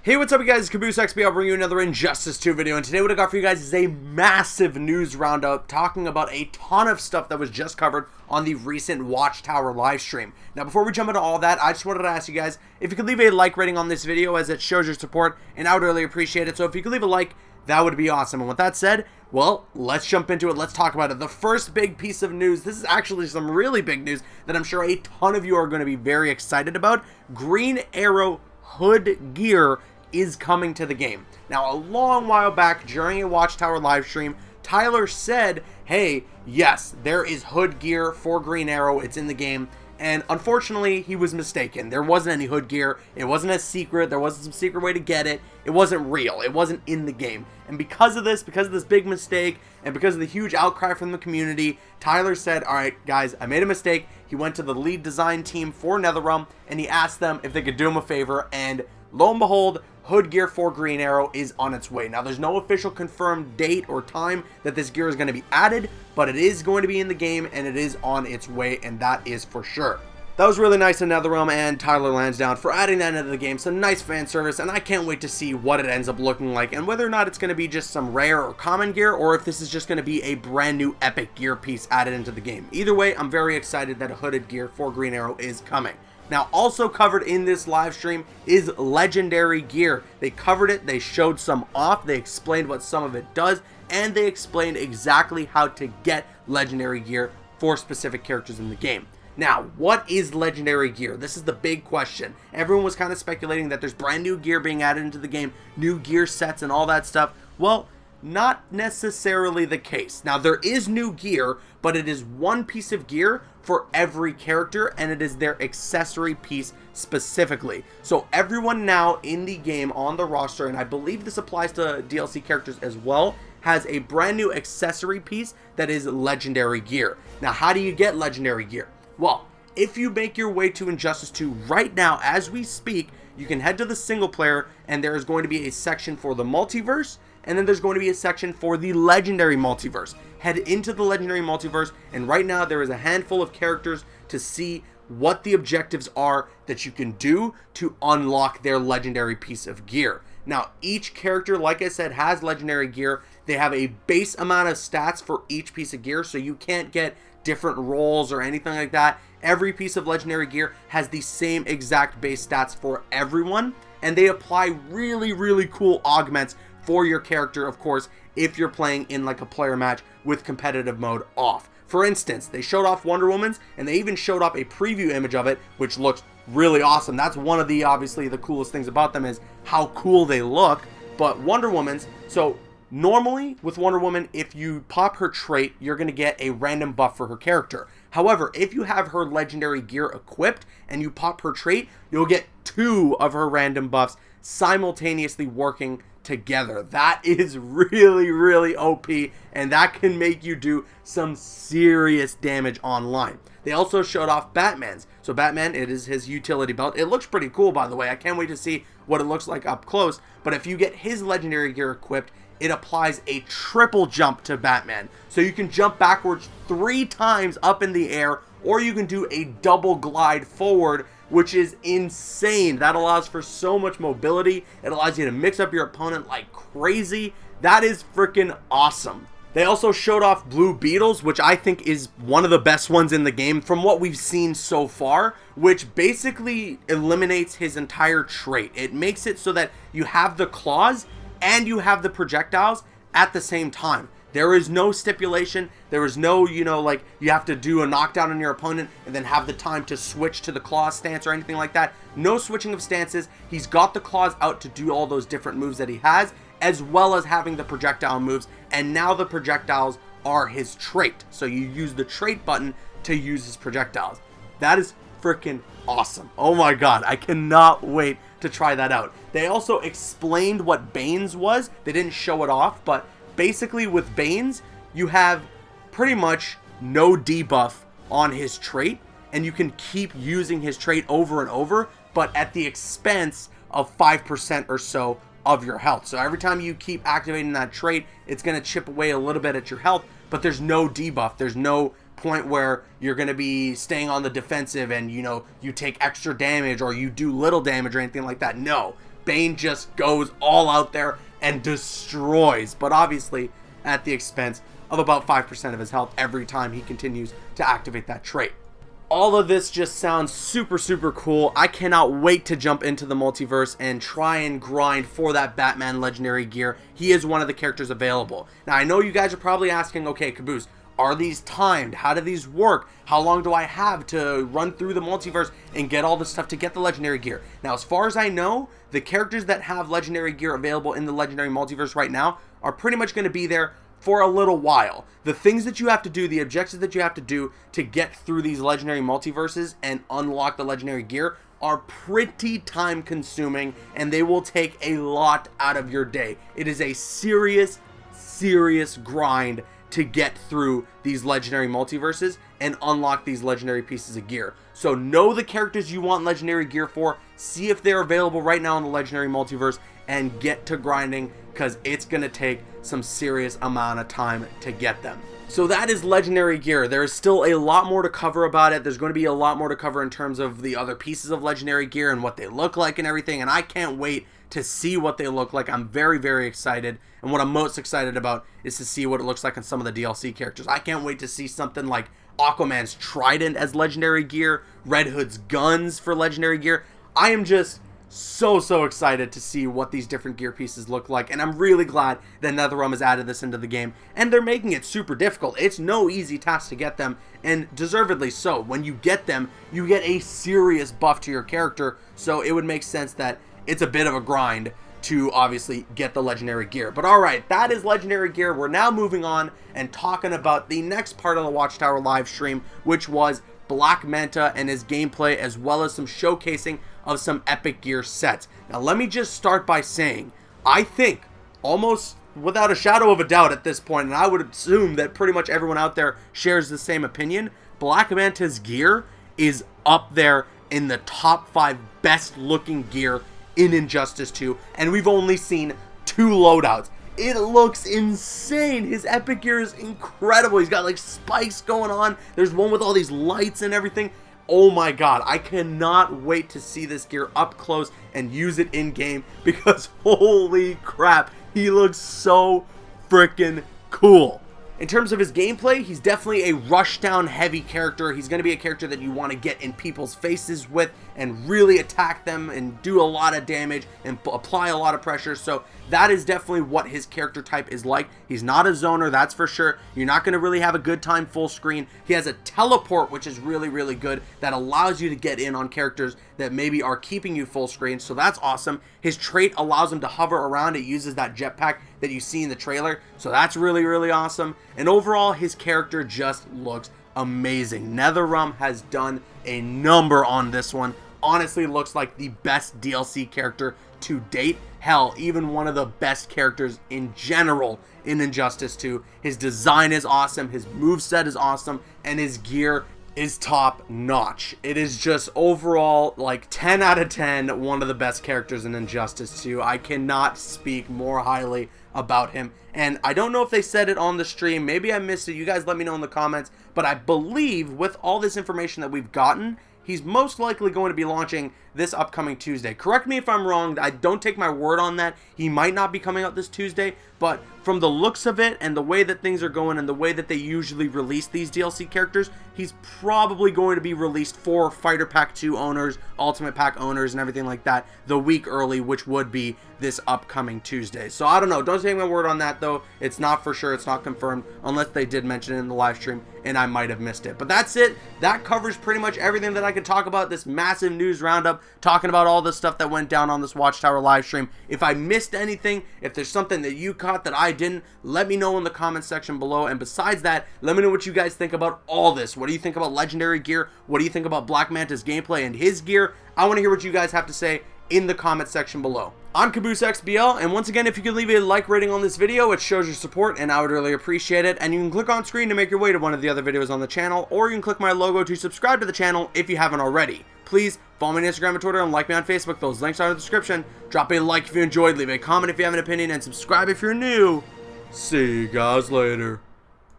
Hey, what's up you guys, it's Caboose XP. I'll bring you another Injustice 2 video, and today what I got for you guys is a massive news roundup talking about a ton of stuff that was just covered on the recent Watchtower live stream. Now before we jump into all that, I just wanted to ask you guys if you could leave a like rating on this video, as it shows your support and I would really appreciate it. So if you could leave a like, that would be awesome. And with that said, well, let's jump into it. Let's talk about it. The first big piece of news, this is actually some really big news that I'm sure a ton of you are going to be very excited about. Green Arrow hood gear is coming to the game. Now, a long while back during a Watchtower live stream, Tyler said, hey, yes, there is hood gear for Green Arrow. It's in the game. And unfortunately, he was mistaken. There wasn't any hood gear. It wasn't a secret. There wasn't some secret way to get it. It wasn't real. It wasn't in the game. And because of this big mistake, and because of the huge outcry from the community, Tyler said, all right, guys, I made a mistake. He went to the lead design team for NetherRealm, and he asked them if they could do him a favor, and lo and behold, hood gear for Green Arrow is on its way. Now, there's no official confirmed date or time that this gear is going to be added, but it is going to be in the game, and it is on its way, and that is for sure. That was really nice of NetherRealm and Tyler Lansdowne for adding that into the game. Some nice fan service, and I can't wait to see what it ends up looking like, and whether or not it's going to be just some rare or common gear, or if this is just going to be a brand new epic gear piece added into the game. Either way, I'm very excited that a hooded gear for Green Arrow is coming. Now, also covered in this live stream is legendary gear. They covered it, they showed some off, they explained what some of it does, and they explained exactly how to get legendary gear for specific characters in the game. Now, what is legendary gear? This is the big question. Everyone was kind of speculating that there's brand new gear being added into the game, new gear sets and all that stuff. Well, not necessarily the case. Now, there is new gear, but it is one piece of gear for every character, and it is their accessory piece specifically. So everyone now in the game on the roster, and I believe this applies to DLC characters as well, has a brand new accessory piece that is legendary gear. Now, how do you get legendary gear? Well, if you make your way to Injustice 2 right now as we speak, you can head to the single player, and there is going to be a section for the multiverse, and then there's going to be a section for the legendary multiverse. Head into the legendary multiverse, and right now there is a handful of characters to see what the objectives are that you can do to unlock their legendary piece of gear. Now, each character, like I said, has legendary gear. They have a base amount of stats for each piece of gear, so you can't get different roles or anything like that. Every piece of legendary gear has the same exact base stats for everyone, and they apply really, really cool augments for your character, of course, if you're playing in like a player match with competitive mode off. For instance, they showed off Wonder Woman's, and they even showed up a preview image of it, which looks really awesome. That's one of the, obviously, the coolest things about them is how cool they look. But Wonder Woman's, so normally with Wonder Woman, if you pop her trait, you're going to get a random buff for her character. However, if you have her legendary gear equipped and you pop her trait, you'll get 2 of her random buffs simultaneously working together. That is really, really OP, and that can make you do some serious damage online. They also showed off Batman's. So Batman, it is his utility belt. It looks pretty cool, by the way. I can't wait to see what it looks like up close. But if you get his legendary gear equipped, it applies a triple jump to Batman. So you can jump backwards 3 times up in the air, or you can do a double glide forward, which is insane. That allows for so much mobility. It allows you to mix up your opponent like crazy. That is freaking awesome. They also showed off Blue Beetle's, which I think is one of the best ones in the game from what we've seen so far, which basically eliminates his entire trait. It makes it so that you have the claws and you have the projectiles at the same time. There is no stipulation. There is no, like you have to do a knockdown on your opponent and then have the time to switch to the claw stance or anything like that. No switching of stances. He's got the claws out to do all those different moves that he has, as well as having the projectile moves. And now the projectiles are his trait. So you use the trait button to use his projectiles. That is freaking awesome. Oh my god, I cannot wait to try that out. They also explained what Bane's was. They didn't show it off, but basically with Bane's, you have pretty much no debuff on his trait, and you can keep using his trait over and over, but at the expense of 5% or so of your health. So every time you keep activating that trait, it's going to chip away a little bit at your health, but there's no debuff. There's no point where you're going to be staying on the defensive and, you take extra damage or you do little damage or anything like that. No. Bane just goes all out there and destroys, but obviously at the expense of about 5% of his health every time he continues to activate that trait. All of this just sounds super, super cool. I cannot wait to jump into the multiverse and try and grind for that Batman legendary gear. He is one of the characters available. Now, I know you guys are probably asking, okay, Caboose, are these timed? How do these work? How long do I have to run through the multiverse and get all this stuff to get the legendary gear? Now, as far as I know, the characters that have legendary gear available in the legendary multiverse right now are pretty much going to be there for a little while. The things that you have to do, the objectives that you have to do to get through these legendary multiverses and unlock the legendary gear are pretty time consuming, and they will take a lot out of your day. It is a serious grind to get through these legendary multiverses and unlock these legendary pieces of gear. So know the characters you want legendary gear for, see if they're available right now in the legendary multiverse, and get to grinding, because it's going to take some serious amount of time to get them. So that is legendary gear. There is still a lot more to cover about it. There's going to be a lot more to cover in terms of the other pieces of legendary gear and what they look like and everything, and I can't wait to see what they look like. I'm very excited, and what I'm most excited about is to see what it looks like on some of the DLC characters. I can't wait to see something like Aquaman's trident as legendary gear, Red Hood's guns for legendary gear. I am just so excited to see what these different gear pieces look like, and I'm really glad that NetherRealm has added this into the game, and they're making it super difficult. It's no easy task to get them, and deservedly so. When you get them, you get a serious buff to your character, so it would make sense that it's a bit of a grind to obviously get the legendary gear. But alright, that is legendary gear. We're now moving on and talking about the next part of the Watchtower live stream, which was Black Manta and his gameplay, as well as some showcasing of some epic gear sets. Now let me just start by saying, I think almost without a shadow of a doubt at this point, and I would assume that pretty much everyone out there shares the same opinion, Black Manta's gear is up there in the top 5 best looking gear in Injustice 2, and we've only seen 2 loadouts. It looks insane. His epic gear is incredible. He's got like spikes going on. There's one with all these lights and everything. Oh my god, I cannot wait to see this gear up close and use it in game, because holy crap, he looks so freaking cool. In terms of his gameplay, he's definitely a rushdown heavy character. He's going to be a character that you want to get in people's faces with and really attack them and do a lot of damage and apply a lot of pressure. So that is definitely what his character type is like. He's not a zoner, that's for sure. You're not going to really have a good time full screen. He has a teleport, which is really good, that allows you to get in on characters that maybe are keeping you full screen. So that's awesome. His trait allows him to hover around. It uses that jetpack that you see in the trailer. So that's really awesome. And overall, his character just looks amazing. NetherRealm has done a number on this one. Honestly, looks like the best DLC character to date. Hell, even one of the best characters in general in Injustice 2. His design is awesome, his moveset is awesome, and his gear is top notch. It is just overall like 10 out of 10, one of the best characters in Injustice 2. I cannot speak more highly about him, and I don't know if they said it on the stream. Maybe I missed it. You guys let me know in the comments, but I believe with all this information that we've gotten, he's most likely going to be launching this upcoming Tuesday. Correct me if I'm wrong. I don't take my word on that. He might not be coming out this Tuesday, but from the looks of it and the way that things are going and the way that they usually release these DLC characters, he's probably going to be released for Fighter Pack 2 owners, Ultimate Pack owners, and everything like that the week early, which would be this upcoming Tuesday. So I don't know. Don't take my word on that, though. It's not for sure. It's not confirmed, unless they did mention it in the live stream and I might have missed it. But that's it. That covers pretty much everything that I could talk about this massive news roundup, talking about all the stuff that went down on this Watchtower live stream. If I missed anything, if there's something that you caught that I didn't, let me know in the comment section below. And besides that, let me know what you guys think about all this. What do you think about legendary gear? What do you think about Black Manta's gameplay and his gear? I want to hear what you guys have to say in the comment section below. I'm Caboose XBL, and once again, if you could leave a like rating on this video, it shows your support, and I would really appreciate it. And you can click on screen to make your way to one of the other videos on the channel, or you can click my logo to subscribe to the channel if you haven't already. Please follow me on Instagram and Twitter, and like me on Facebook. Those links are in the description. Drop a like if you enjoyed, leave a comment if you have an opinion, and subscribe if you're new. See you guys later.